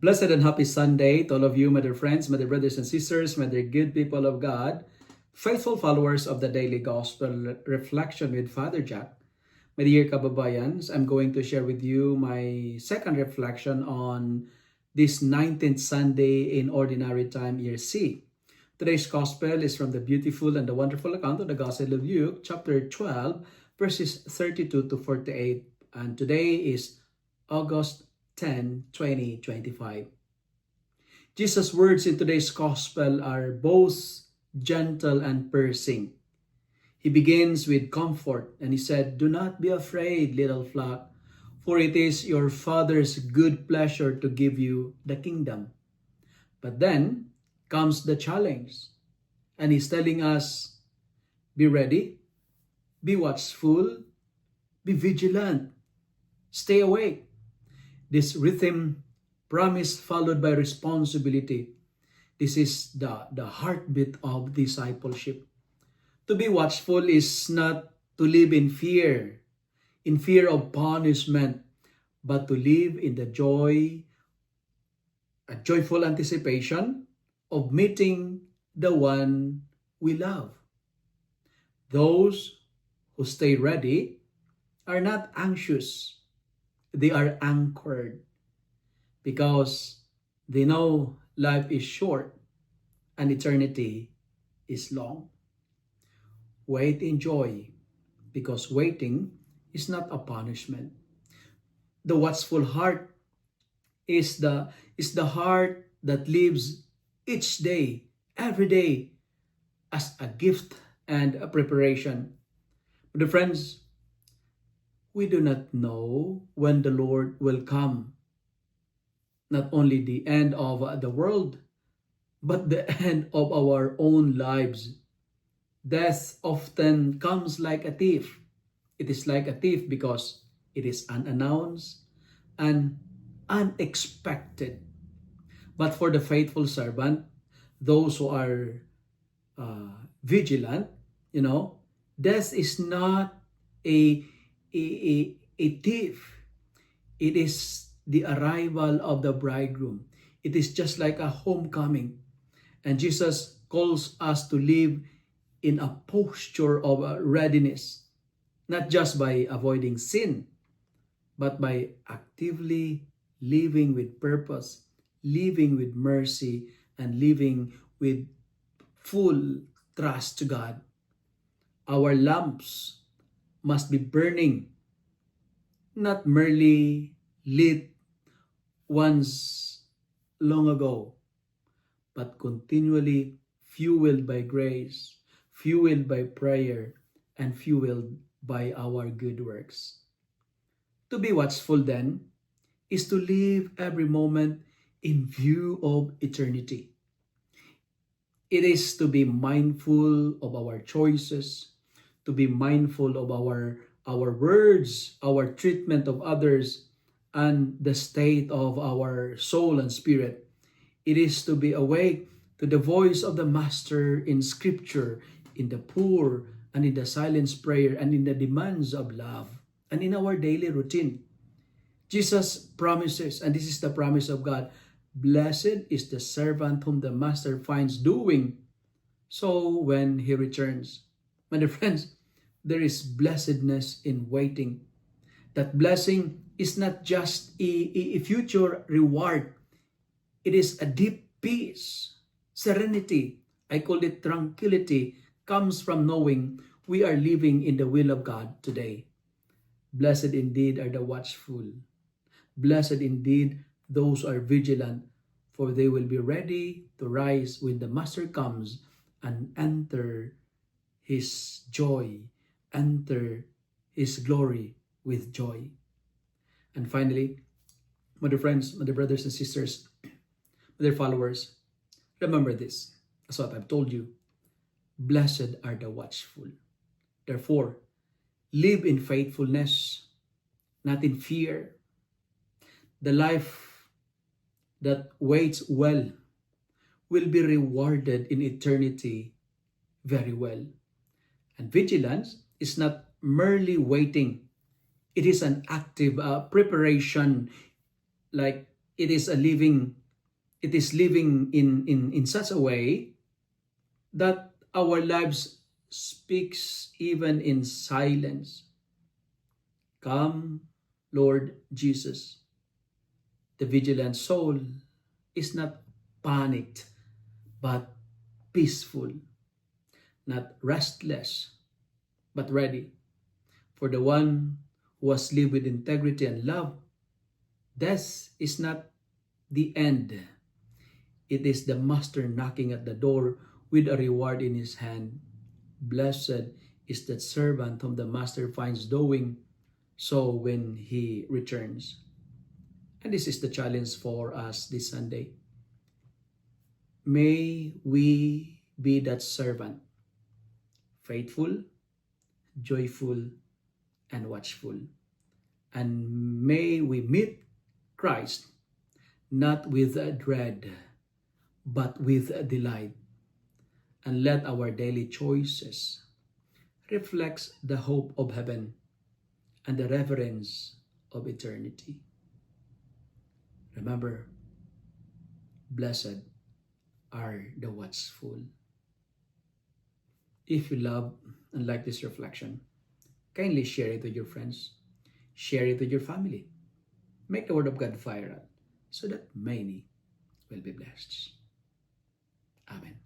Blessed and happy Sunday to all of you, my dear friends, my dear brothers and sisters, my dear good people of God, faithful followers of the Daily Gospel Reflection with Father Jack. My dear kababayans, I'm going to share with you my second reflection on this 19th Sunday in Ordinary Time, Year C. Today's Gospel is from the beautiful and the wonderful account of the Gospel of Luke, chapter 12, verses 32 to 48. And today is August 10, 2025. Jesus' words in today's gospel are both gentle and piercing. He begins with comfort and he said, "Do not be afraid, little flock, for it is your Father's good pleasure to give you the kingdom." But then comes the challenge, and he's telling us, be ready, be watchful, be vigilant, stay awake. This rhythm, promise followed by responsibility. This is the heartbeat of discipleship. To be watchful is not to live in fear of punishment, but to live in the joy, a joyful anticipation of meeting the one we love. Those who stay ready are not anxious. They are anchored because they know life is short and eternity is long. Wait in joy because waiting is not a punishment. The watchful heart is the heart that lives each day, every day, as a gift and a preparation. But friends, we do not know when the Lord will come. Not only the end of the world, but the end of our own lives. Death often comes like a thief. It is like a thief because it is unannounced and unexpected. But for the faithful servant, those who are vigilant, death is not a thief. It is the arrival of the bridegroom. It is just like a homecoming. And Jesus calls us to live in a posture of readiness, not just by avoiding sin, but by actively living with purpose, living with mercy, and living with full trust to God. Our lamps must be burning, not merely lit once long ago, but continually fueled by grace, fueled by prayer, and fueled by our good works. To be watchful then is to live every moment in view of eternity. It is to be mindful of our choices, to be mindful of our words, our treatment of others, and the state of our soul and spirit. It is to be awake to the voice of the Master in Scripture, in the poor, and in the silence prayer, and in the demands of love, and in our daily routine. Jesus promises, and this is the promise of God, blessed is the servant whom the Master finds doing so when he returns. My dear friends, there is blessedness in waiting. That blessing is not just a future reward. It is a deep peace, serenity. I call it tranquility, comes from knowing we are living in the will of God today. Blessed indeed are the watchful. Blessed indeed those who are vigilant, for they will be ready to rise when the Master comes and enter his joy, enter his glory with joy. And finally, my dear friends, my dear brothers and sisters, my dear followers, remember this, as what I've told you, blessed are the watchful. Therefore, live in faithfulness, not in fear. The life that waits well will be rewarded in eternity very well. And vigilance is not merely waiting. It is an active preparation, like it is a living, it is living in such a way that our lives speaks even in silence. Come, Lord Jesus. The vigilant soul is not panicked, but peaceful, not restless, but ready. For the one who has lived with integrity and love, death is not the end. It is the master knocking at the door with a reward in his hand. Blessed is that servant whom the master finds doing so when he returns. And this is the challenge for us this Sunday. May we be that servant, faithful, joyful, and watchful. And may we meet Christ not with dread, but with delight. And let our daily choices reflect the hope of heaven and the reverence of eternity. Remember, blessed are the watchful. If you love and like this reflection, kindly share it with your friends, share it with your family. Make the word of God viral so that many will be blessed. Amen.